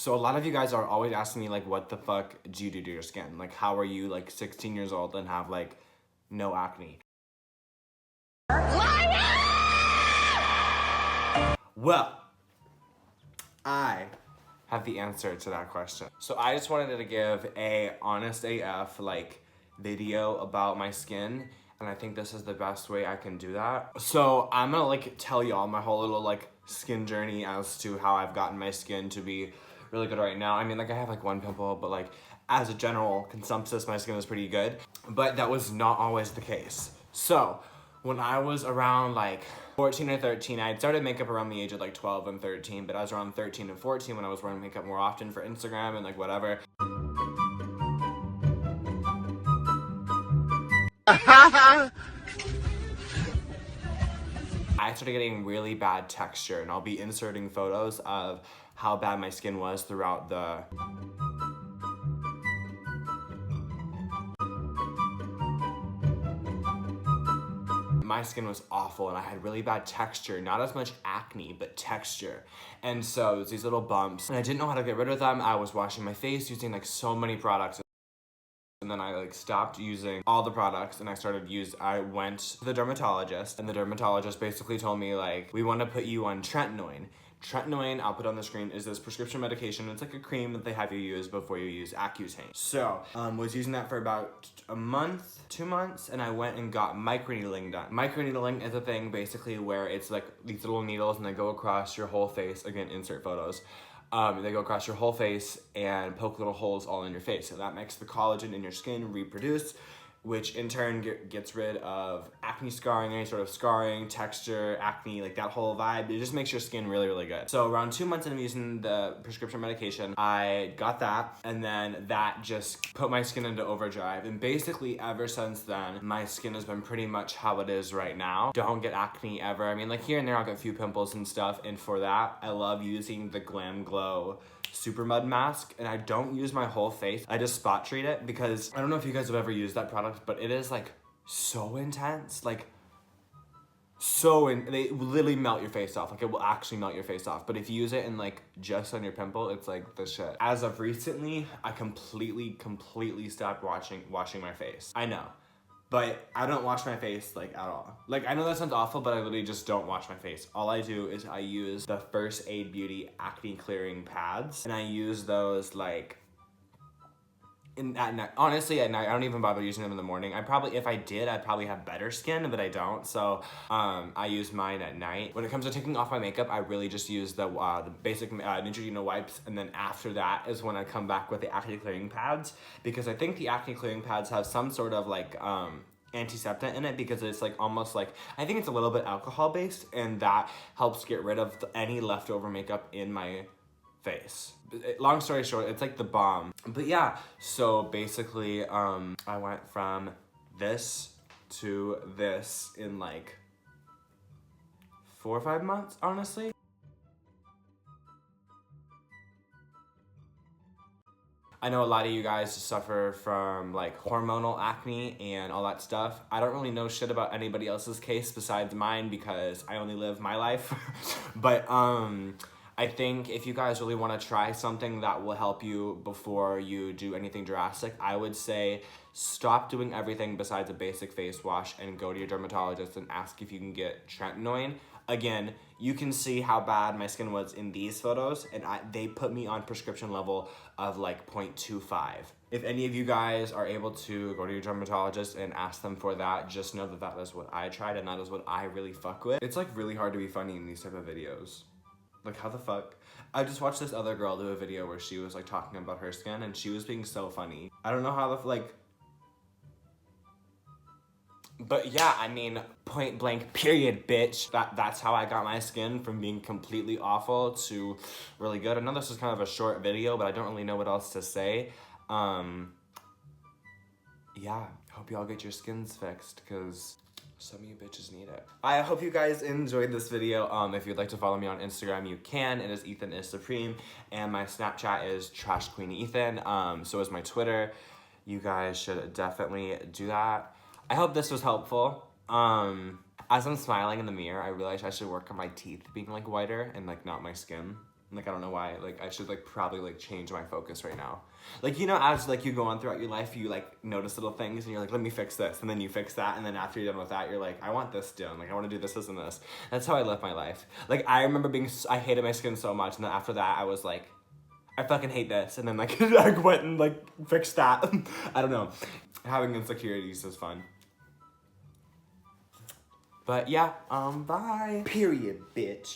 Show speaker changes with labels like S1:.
S1: So a lot of you guys are always asking me like, what the fuck do you do to your skin? Like, how are you like 16 years old and have like no acne? Well, I have the answer to that question. So I just wanted to give a honest AF like video about my skin, and I think this is the best way I can do that. So I'm gonna like tell y'all my whole little like skin journey as to how I've gotten my skin to be really good right now. I mean, like I have like one pimple, but like as a general consensus, my skin is pretty good, but that was not always the case. So when I was around like 14 or 13, I had started makeup around the age of like 12 and 13, but I was around 13 and 14 when I was wearing makeup more often for Instagram and like whatever. I started getting really bad texture, and I'll be inserting photos of how bad my skin was throughout the my skin was awful, and I had really bad texture, not as much acne, but texture. And so these little bumps, and I didn't know how to get rid of them. I was washing my face using like so many products, and then I like stopped using all the products, and I went to the dermatologist, and the dermatologist basically told me like, we want to put you on tretinoin. Tretinoin, I'll put on the screen, is this prescription medication. It's like a cream that they have you use before you use Accutane. So, was using that for about a month, 2 months, and I went and got microneedling done. Microneedling is a thing basically where it's like these little needles and they go across your whole face. Again, insert photos. They go across your whole face and poke little holes all in your face. So that makes the collagen in your skin reproduce, which in turn gets rid of acne scarring, any sort of scarring, texture, acne, like that whole vibe. It just makes your skin really, really good. So around 2 months into using the prescription medication, I got that, and then that just put my skin into overdrive. And basically ever since then, my skin has been pretty much how it is right now. Don't get acne ever. I mean, like here and there I'll get a few pimples and stuff, and for that, I love using the Glam Glow Super Mud Mask, and I don't use my whole face. I just spot treat it because I don't know if you guys have ever used that product, but it is like so intense, like they literally melt your face off. Like it will actually melt your face off. But if you use it in like just on your pimple, it's like the shit. As of recently, I completely stopped washing my face. I know. But I don't wash my face like at all. Like I know that sounds awful, but I literally just don't wash my face. All I do is I use the First Aid Beauty acne clearing pads, and I use those like at night. Honestly, at night I don't even bother using them in the morning. If I did, I'd probably have better skin, but I don't. So I use mine at night. When it comes to taking off my makeup, I really just use the basic Neutrogena wipes, and then after that is when I come back with the acne clearing pads, because I think the acne clearing pads have some sort of like antiseptic in it, because it's like almost like, I think it's a little bit alcohol based, and that helps get rid of any leftover makeup in my face. Long story short, it's like the bomb. But yeah, so basically I went from this to this in like 4 or 5 months, honestly. I know a lot of you guys suffer from like hormonal acne and all that stuff. I don't really know shit about anybody else's case besides mine because I only live my life. But I think if you guys really want to try something that will help you before you do anything drastic, I would say stop doing everything besides a basic face wash and go to your dermatologist and ask if you can get tretinoin. Again, you can see how bad my skin was in these photos, and they put me on prescription level of like 0.25. If any of you guys are able to go to your dermatologist and ask them for that, just know that that is what I tried and that is what I really fuck with. It's like really hard to be funny in these type of videos. Like how the fuck? I just watched this other girl do a video where she was like talking about her skin, and she was being so funny. I don't know how but yeah, I mean, point blank period, bitch. That's how I got my skin from being completely awful to really good. I know this is kind of a short video, but I don't really know what else to say. Yeah, hope y'all get your skins fixed, because some of you bitches need it. I hope you guys enjoyed this video. If you'd like to follow me on Instagram, you can. It is Ethan is Supreme, and my Snapchat is trashqueenethan. So is my Twitter. You guys should definitely do that. I hope this was helpful. As I'm smiling in the mirror, I realized I should work on my teeth being like whiter and like not my skin. Like, I don't know why. Like, I should, like, probably, like, change my focus right now. Like, you know, as, like, you go on throughout your life, you, like, notice little things, and you're like, let me fix this, and then you fix that, and then after you're done with that, you're like, I want this done. Like, I want to do this, this, and this. That's how I live my life. Like, I remember I hated my skin so much, and then after that, I was like, I fucking hate this, and then, like, I went and, like, fixed that. I don't know. Having insecurities is fun. But, yeah, bye. Period, bitch.